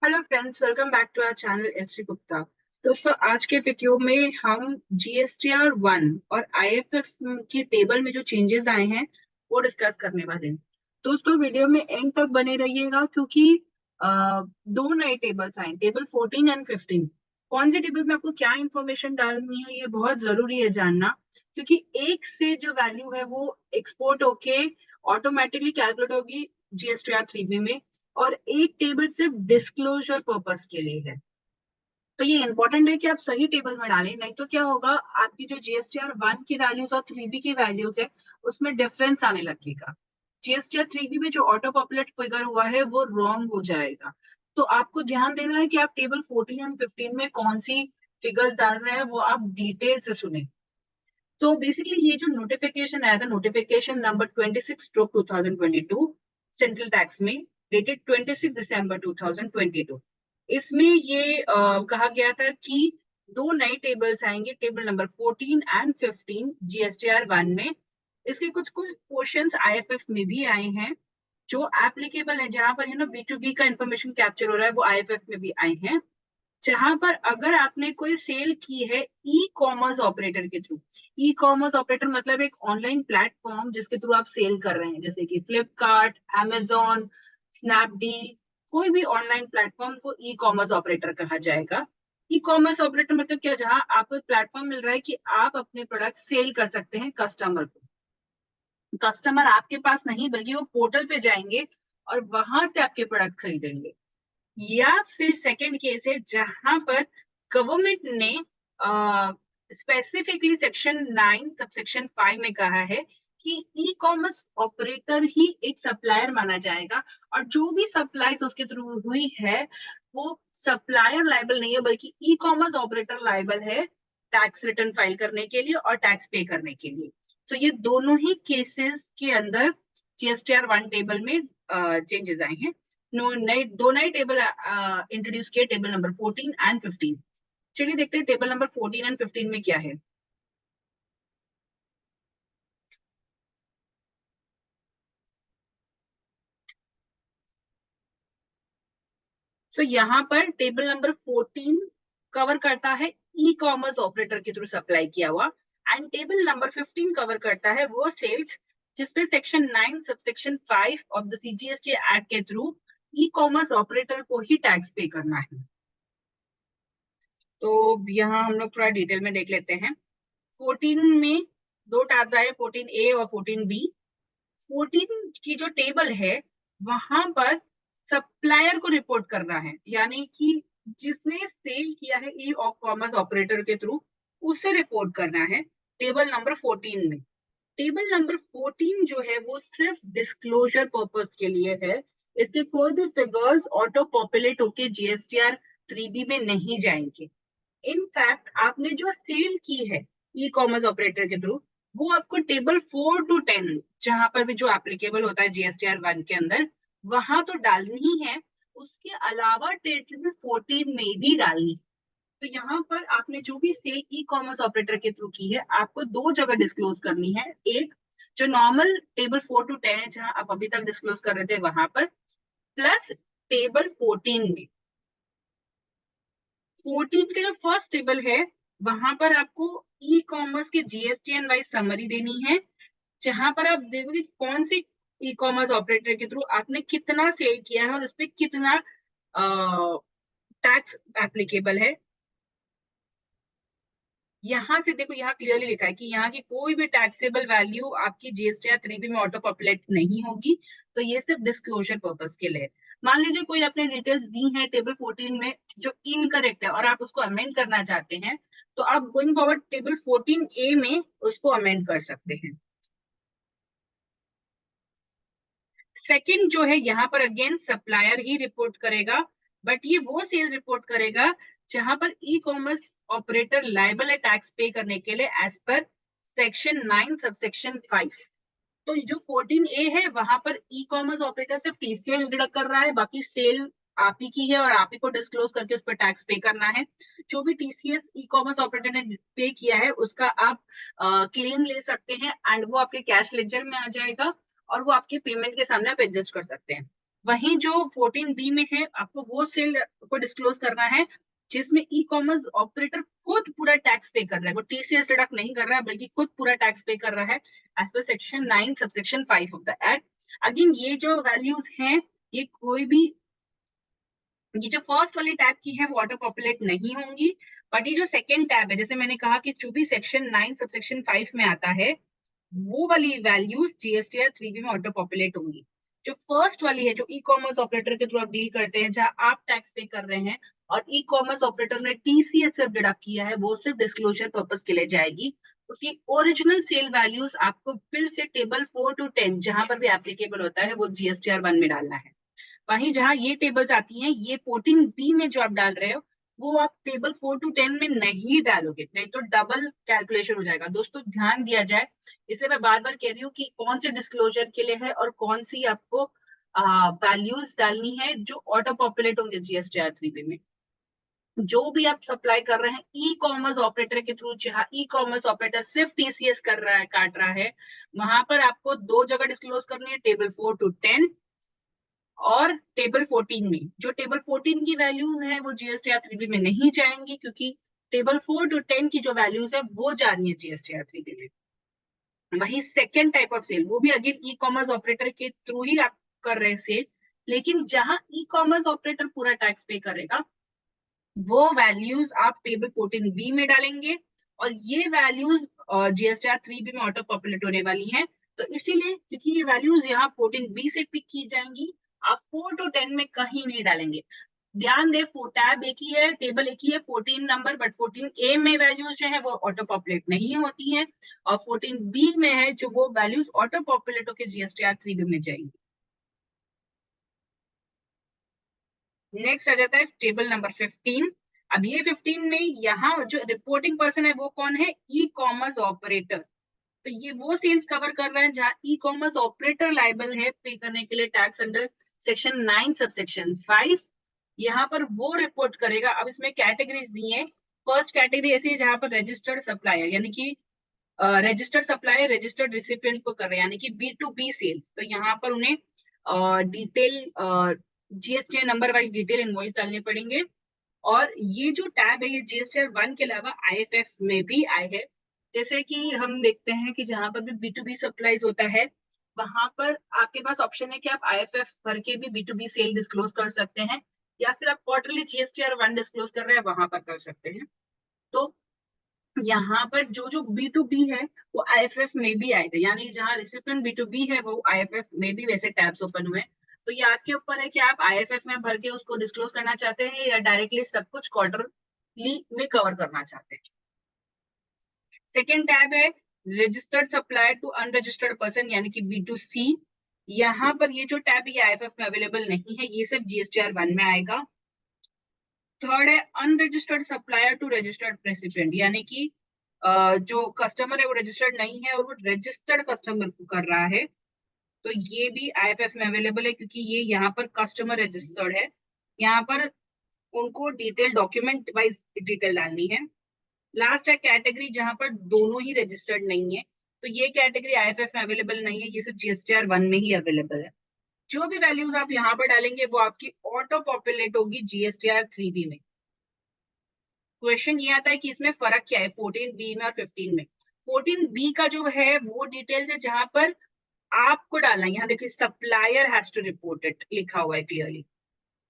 Hello friends, welcome back to our channel एसरी गुप्ता। दोस्तों, आज के वीडियो में हम जीएसटीआर 1 और आईएफएफ की टेबल में जो चेंजेस आए हैं वो डिस्कस करने वाले हैं। दोस्तों, वीडियो में एंड तक बने रहिएगा क्योंकि दो नए टेबल्स आए, टेबल 14 एंड 15। कौन सी टेबल में आपको क्या इंफॉर्मेशन डालनी है ये बहुत जरूरी है जानना, क्योंकि एक से जो वैल्यू है वो एक्सपोर्ट होके ऑटोमेटिकली कैलकुलेट होगी जीएसटीआर 3B में, और एक टेबल सिर्फ डिस्क्लोजर पर्पस के लिए है। तो ये इंपॉर्टेंट है कि आप सही टेबल में डालें, नहीं तो क्या होगा, आपकी जो जीएसटीआर 1 की वैल्यूज और 3B की वैल्यूज है उसमें डिफरेंस आने लगेगा। जीएसटीआर 3B में जो ऑटो पॉपुलेट फिगर हुआ है वो रॉन्ग हो जाएगा। तो आपको ध्यान देना है कि आप टेबल 14 एंड 15 में कौन सी फिगर्स डाल रहे हैं वो आप डिटेल से सुने। तो बेसिकली ये जो नोटिफिकेशन आया था, नोटिफिकेशन नंबर 26/2022 सेंट्रल टैक्स में, डेटेड 26 दिसंबर 2022। इसमें ये कहा गया था कि दो नए टेबल्स आएंगे, टेबल नंबर 14 एंड 15 जीएसटीआर 1 में। इसके कुछ कुछ पोर्शंस आईएफएफ में भी आए हैं जो एप्लीकेबल है, जहां पर बी टू बी का इंफॉर्मेशन कैप्चर हो रहा है, वो आईएफएफ में भी आए हैं। जहां पर अगर आपने कोई सेल की है ई कॉमर्स ऑपरेटर के थ्रू, ई कॉमर्स ऑपरेटर मतलब एक ऑनलाइन प्लेटफॉर्म जिसके थ्रू आप सेल कर रहे हैं, जैसे कि फ्लिपकार्ट, amazon, स्नैपडील, कोई भी ऑनलाइन प्लेटफॉर्म को ई कॉमर्स ऑपरेटर कहा जाएगा। ई कॉमर्स ऑपरेटर मतलब क्या, जहां आपको एक प्लेटफॉर्म मिल रहा है कि आप अपने प्रोडक्ट सेल कर सकते हैं कस्टमर को। कस्टमर आपके पास नहीं बल्कि वो पोर्टल पे जाएंगे और वहां से आपके प्रोडक्ट खरीदेंगे। या फिर सेकंड केस है जहां पर गवर्नमेंट ने स्पेसिफिकली सेक्शन 9 सबसेक्शन 5 में कहा है कि ई कॉमर्स ऑपरेटर ही एक सप्लायर माना जाएगा, और जो भी सप्लाई उसके थ्रू हुई है वो सप्लायर लाइबल नहीं है बल्कि ई कॉमर्स ऑपरेटर लाइबल है टैक्स रिटर्न फाइल करने के लिए और टैक्स पे करने के लिए। तो ये दोनों ही केसेस के अंदर जीएसटीआर 1 टेबल में चेंजेस आए हैं। दो नए टेबल इंट्रोड्यूस किए, टेबल नंबर 14 एंड 15। चलिए देखते हैं टेबल नंबर 14 एंड 15 में क्या है। तो यहाँ पर टेबल नंबर 14 कवर करता है ई कॉमर्स ऑपरेटर के थ्रू सप्लाई किया हुआ, एंड टेबल नंबर 15 कवर करता है वो सेल्स जिसपे section 9 subsection 5 of the CGST act के थ्रू ई कॉमर्स ऑपरेटर को ही टैक्स पे करना है। तो यहाँ हम लोग थोड़ा डिटेल में देख लेते हैं। 14 में दो टैब्स आए, 14A और 14B। 14 की जो टेबल है वहां पर सप्लायर को रिपोर्ट करना है, यानी कि जिसने सेल किया है ई कॉमर्स ऑपरेटर के थ्रू उसे रिपोर्ट करना है टेबल नंबर 14 में। टेबल नंबर 14 जो है वो सिर्फ डिस्क्लोजर पर्पस के लिए है। इसके कोई भी फिगर्स ऑटो पॉपुलेट होके जीएसटीआर 3B में नहीं जाएंगे। इनफैक्ट आपने जो सेल की है ई कॉमर्स ऑपरेटर के थ्रू वो आपको टेबल 4 to 10, जहां पर भी जो एप्लीकेबल होता है जीएसटीआर 1 के अंदर, वहां तो डालनी ही है। उसके अलावा टेबल 14 में भी डालनी है। तो यहाँ पर आपने जो भी सेल ई कॉमर्स ऑपरेटर के थ्रू की है आपको दो जगह डिस्क्लोज करनी है। एक जो नॉर्मल टेबल 4 to 10 है जहां आप अभी तक डिस्क्लोज कर रहे थे वहां पर, प्लस टेबल 14 में। 14 का जो फर्स्ट टेबल है वहां पर आपको ई कॉमर्स के जीएसटीएन वाइज समरी देनी है, जहां पर आप देखोगे कौन सी ई कॉमर्स ऑपरेटर के थ्रू आपने कितना सेल किया है और उस पर कितना टैक्स एप्लीकेबल है। यहाँ से देखो, यहाँ क्लियरली लिखा है कि यहाँ की कोई भी टैक्सेबल वैल्यू आपकी जीएसटीआर 3B में ऑटो पॉपुलेट नहीं होगी। तो ये सिर्फ डिस्क्लोजर पर्पस के लिए। मान लीजिए कोई आपने डिटेल्स दी है टेबल 14 में जो इनकरेक्ट है और आप उसको अमेंड करना चाहते हैं, तो आप गोइंग फॉरवर्ड टेबल 14A में उसको अमेंड कर सकते हैं। सेकंड जो है यहाँ पर अगेन सप्लायर ही रिपोर्ट करेगा, बट ये वो सेल रिपोर्ट करेगा जहां पर ई कॉमर्स ऑपरेटर लाइबल है टैक्स पे करने के लिए एज पर सेक्शन 9 सबसेक्शन 5। तो जो 14A है वहां पर ई कॉमर्स ऑपरेटर सिर्फ टीसीएस डिडक्ट कर रहा है, बाकी सेल आप ही की है और आप ही को डिस्क्लोज करके उस पर टैक्स पे करना है। जो भी टीसीएस ई कॉमर्स ऑपरेटर ने पे किया है उसका आप क्लेम ले सकते हैं, एंड वो आपके कैश लेजर में आ जाएगा और वो आपके पेमेंट के सामने आप एडजस्ट कर सकते हैं। वहीं जो 14B में है, आपको वो सेल को डिस्क्लोज करना है जिसमें ई कॉमर्स ऑपरेटर खुद पूरा टैक्स पे कर रहा है, वो टीसीएस डिडक्ट नहीं कर रहा है बल्कि खुद पूरा टैक्स पे कर रहा है as per section 9 subsection 5 of the act. Again ये जो वैल्यूज हैं, ये कोई भी, ये जो फर्स्ट वाली टैब की है वो ऑटो पॉपुलेट नहीं होंगी, बट ये जो सेकंड टैब है, जैसे मैंने कहा कि जो भी सेक्शन 9 सबसेक्शन 5 में आता है, वो वाली वैल्यूज जीएसटीआर 3B में ऑटो पॉपुलेट होंगी। जो फर्स्ट वाली है, जो ई कॉमर्स ऑपरेटर के थ्रू आप डील करते हैं, जहां आप टैक्स पे कर रहे हैं और ई कॉमर्स ऑपरेटर ने टीसीएस से डिडक्ट किया है, वो सिर्फ डिस्क्लोजर पर्पस के लिए जाएगी। उसकी ओरिजिनल सेल वैल्यूज आपको फिर से टेबल 4 to 10 जहां पर भी एप्लीकेबल होता है, वो जीएसटीआर 1 में डालना है। वहीं जहां ये टेबल्स आती हैं, ये 14B में जो आप डाल रहे हो, वो आप टेबल 4 to 10 में नहीं डालोगे, नहीं तो डबल कैलकुलेशन हो जाएगा। दोस्तों ध्यान दिया जाए, इसे मैं बार बार कह रही हूँ कि कौन से डिस्क्लोजर के लिए है और कौन सी आपको वैल्यूज डालनी है जो ऑटो पॉपुलेट होंगे जीएसटीआर 3B में। जो भी आप सप्लाई कर रहे हैं ई कॉमर्स ऑपरेटर के थ्रू, जहां ई कॉमर्स ऑपरेटर सिर्फ टीसीएस कर रहा है, काट रहा है, वहां पर आपको दो जगह डिस्क्लोज करनी है, टेबल 4 to 10 और टेबल 14 में। जो टेबल 14 की वैल्यूज है वो जीएसटीआर 3B में नहीं जाएंगी, क्योंकि टेबल 4 to 10 की जो वैल्यूज है वो जा रही है जीएसटीआर 3B में। वही सेकेंड टाइप ऑफ सेल, वो भी अगेन ई कॉमर्स ऑपरेटर के थ्रू ही आप कर रहे हैं सेल, लेकिन जहां ई कॉमर्स ऑपरेटर पूरा टैक्स पे करेगा, वो वैल्यूज आप टेबल 14B में डालेंगे और ये वैल्यूज जीएसटीआर 3B में ऑटो पॉपुलेट होने वाली हैं। तो इसीलिए, क्योंकि ये वैल्यूज यहाँ 14B से पिक की जाएंगी, आप 4 to 10 में कहीं नहीं डालेंगे। ध्यान दे, टैब एक ही है, टेबल एक ही है, 14 नंबर, बट 14A में वैल्यूज जो है वो ऑटो पॉपुलेट नहीं होती हैं, और 14B में है जो वो वैल्यूज ऑटो पॉपुलेट होकर जीएसटीआर 3B में जाएंगी। नेक्स्ट आ जाता है टेबल नंबर 15। अब ये 15 में यहाँ जो रिपोर्टिंग पर्सन है वो कौन है, ई कॉमर्स ऑपरेटर। तो ये वो सेल्स कवर कर रहा है जहां ई कॉमर्स ऑपरेटर लाइबल है पे करने के लिए टैक्स अंडर सेक्शन 9 सबसेक्शन 5। यहाँ पर वो रिपोर्ट करेगा। अब इसमें कैटेगरीज दी है। फर्स्ट कैटेगरी ऐसी है जहां पर रजिस्टर्ड सप्लायर, यानी कि रजिस्टर्ड सप्लायर रजिस्टर्ड रिसिपिएंट को कर रहे हैं, यानी कि B2B सेल। तो यहाँ पर उन्हें detail GST number wise detail invoice डालने पड़ेंगे। और ये जो टैब है, ये जीएसटीआर 1 के अलावा आईएफएफ में भी आए हैं। जैसे कि हम देखते हैं कि जहां पर भी B2B सप्लाईज होता है, वहां पर आपके पास ऑप्शन है कि आप आईएफएफ भर के भी B2B सेल डिस्क्लोज कर सकते हैं, या फिर आप क्वार्टरली जीएसटीआर 1 डिस्क्लोज कर रहे हैं वहां पर कर सकते हैं। तो यहाँ पर जो जो B2B है वो आईएफएफ में भी आएगा, यानी जहाँ रिसिपिएंट B2B है वो आईएफएफ में भी वैसे टैब्स ओपन हुए हैं। तो ये आपके ऊपर है कि आप आईएफएफ में भर के उसको डिस्क्लोज करना चाहते हैं या डायरेक्टली सब कुछ क्वार्टरली में कवर करना चाहते हैं। सेकेंड टैब है registered supplier to unregistered person, यानी कि B2C। यहाँ पर ये जो टैब है आईएफएफ में अवेलेबल नहीं है, ये सिर्फ जीएसटीआर 1 में आएगा। थर्ड है unregistered supplier to registered recipient, यानी कि जो कस्टमर है वो रजिस्टर्ड नहीं है और वो रजिस्टर्ड कस्टमर को कर रहा है। तो ये भी आईएफएफ में अवेलेबल है, क्योंकि ये यहाँ पर कस्टमर रजिस्टर्ड है। यहाँ पर उनको डिटेल डॉक्यूमेंट वाइज डिटेल डालनी है। लास्ट है कैटेगरी जहां पर दोनों ही रजिस्टर्ड नहीं है, तो ये कैटेगरी आईएफएफ में अवेलेबल नहीं है, ये सिर्फ जीएसटीआर 1 में ही अवेलेबल है। जो भी वैल्यूज आप यहाँ पर डालेंगे वो आपकी ऑटो पॉपुलेट होगी जीएसटीआर 3B में। क्वेश्चन ये आता है कि इसमें फर्क क्या है 14B में और 15 में। 14B का जो है वो डिटेल्स है जहां पर आपको डालना है, यहाँ देखिए supplier has to report it लिखा हुआ है क्लियरली।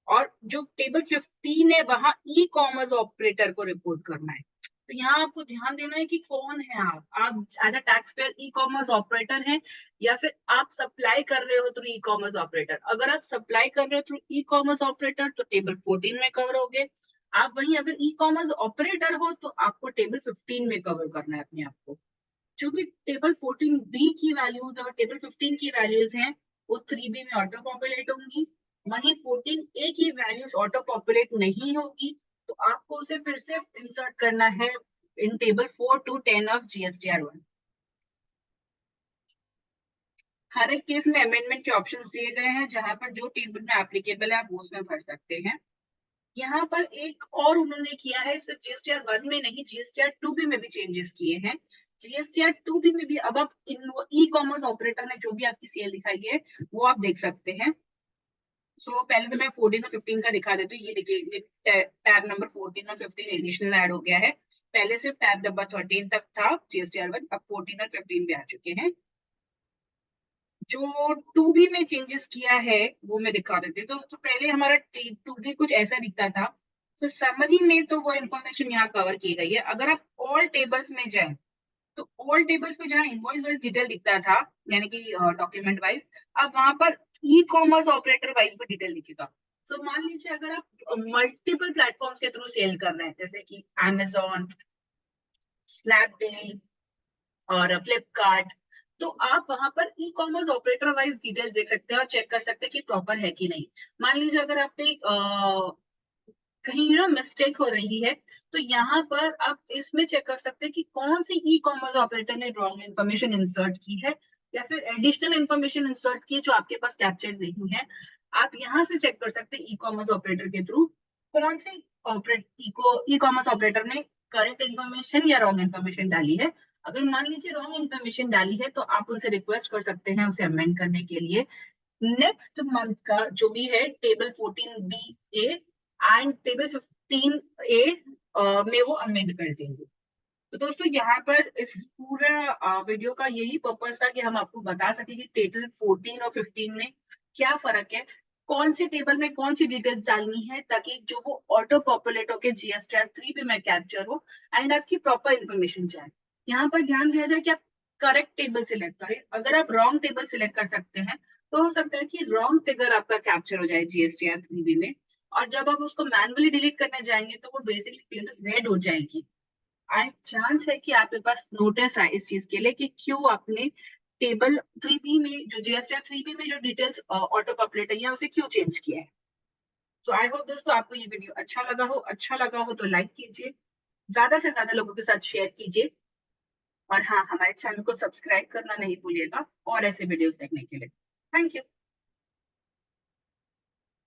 और जो टेबल 15 है वहां ई कॉमर्स ऑपरेटर को रिपोर्ट करना है। तो यहाँ आपको ध्यान देना है कि कौन है आप as a tax payer e commerce operator हैं या फिर आप सप्लाई कर रहे हो थ्रू ई कॉमर्स ऑपरेटर। अगर आप सप्लाई कर रहे हो थ्रू ई कॉमर्स ऑपरेटर तो टेबल 14 में कवर होगे। आप वहीं अगर ई कॉमर्स ऑपरेटर हो तो आपको टेबल 15 में कवर करना है अपने आप को। जो भी टेबल 14B की वैल्यूज और टेबल 15 की वैल्यूज हैं वो 3B में ऑटो पॉपुलेट होंगी। वहीं 14A की वैल्यूज ऑटो पॉपुलेट नहीं होगी, तो आपको उसे फिर से इंसर्ट करना है इन टेबल 4 to 10 ऑफ जीएसटीआर 1। हर एक केस में अमेंडमेंट के ऑप्शन दिए गए हैं, जहां पर जो टेबल में एप्लीकेबल है आप वो उसमें भर सकते हैं। यहाँ पर एक और उन्होंने किया है, सिर्फ जीएसटीआर 1 में नहीं जीएसटीआर 2B में भी चेंजेस किए हैं। जीएसटीआर 2B में भी अब आप इन ई कॉमर्स ऑपरेटर में जो भी आपकी सेल दिखाई है वो आप देख सकते हैं। पहले तो मैं 14 और 15 का दिखा देती हूँ। ये देखिए, ये टैब नंबर 14 और 15 एडिशनल ऐड हो गया है। पहले सिर्फ टैब नंबर 13 तक था GSTR1, अब 14 और 15 भी आ चुके हैं। जो 2B में चेंजेस किया है वो मैं दिखा देती हूँ। तो पहले हमारा 2B कुछ ऐसा दिखता था। तो समरी में तो वो इन्फॉर्मेशन यहाँ कवर की गई है। अगर आप ऑल टेबल्स में जाए, तो ऑल टेबल्स में जहाँ इनवॉइस वाइज डिटेल दिखता था, यानी कि डॉक्यूमेंट वाइज, अब वहां पर ई कॉमर्स ऑपरेटर वाइज भी डिटेल दिखेगा। तो मान लीजिए अगर आप मल्टीपल प्लेटफॉर्म्स के थ्रू सेल कर रहे हैं, जैसे कि Amazon, स्नैपडील और फ्लिपकार्ट, तो आप वहां पर ई कॉमर्स ऑपरेटर वाइज डिटेल्स देख सकते हैं और चेक कर सकते हैं कि प्रॉपर है कि नहीं। मान लीजिए अगर आपने कहीं ना मिस्टेक हो रही है, तो यहाँ पर आप इसमें चेक कर सकते हैं कि कौन सी ई कॉमर्स ऑपरेटर ने रॉन्ग इन्फॉर्मेशन इंसर्ट की है, या फिर एडिशनल इन्फॉर्मेशन इंसर्ट की है जो आपके पास कैप्चर्ड नहीं है। आप यहाँ से चेक कर सकते हैं ई कॉमर्स ऑपरेटर के थ्रू कौन सी ई कॉमर्स ऑपरेटर ने करेक्ट इन्फॉर्मेशन या रॉन्ग इन्फॉर्मेशन डाली है। अगर मान लीजिए रॉन्ग इन्फॉर्मेशन डाली है, तो आप उनसे रिक्वेस्ट कर सकते हैं उसे अमेंड करने के लिए। नेक्स्ट मंथ का जो भी है table 14B A and table 15A में वो अमेंड कर देंगे। तो दोस्तों, यहाँ पर इस पूरा वीडियो का यही पर्पस था कि हम आपको बता सके कि टेबल 14 और 15 में क्या फर्क है, कौन से टेबल में कौन सी डिटेल्स डालनी है, ताकि जो वो ऑटो पॉपुलेट होकर GSTR3 पे में कैप्चर हो एंड आपकी प्रॉपर इन्फॉर्मेशन जाए। यहाँ पर ध्यान दिया जाए कि आप करेक्ट टेबल सिलेक्ट करें। अगर आप रॉन्ग टेबल सिलेक्ट कर सकते हैं, तो हो सकता है कि रॉन्ग फिगर आपका कैप्चर हो जाए GSTR3 में, और जब आप उसको मैनुअली डिलीट करने जाएंगे तो वो बेसिकली रेड हो जाएगी। आई चांस है कि आपके पास नोटिस आए इस चीज के लिए कि क्यों आपने टेबल 3B में, जो GSTR3B में जो डिटेल्स ऑटो पॉपुलेट है, उसे क्यों चेंज किया है। तो आई होप दोस्तों आपको ये वीडियो अच्छा लगा हो तो लाइक कीजिए, ज्यादा से ज्यादा लोगों के साथ शेयर कीजिए, और हाँ, हमारे चैनल को सब्सक्राइब करना नहीं भूलिएगा और ऐसे वीडियोस देखने के लिए। Thank you.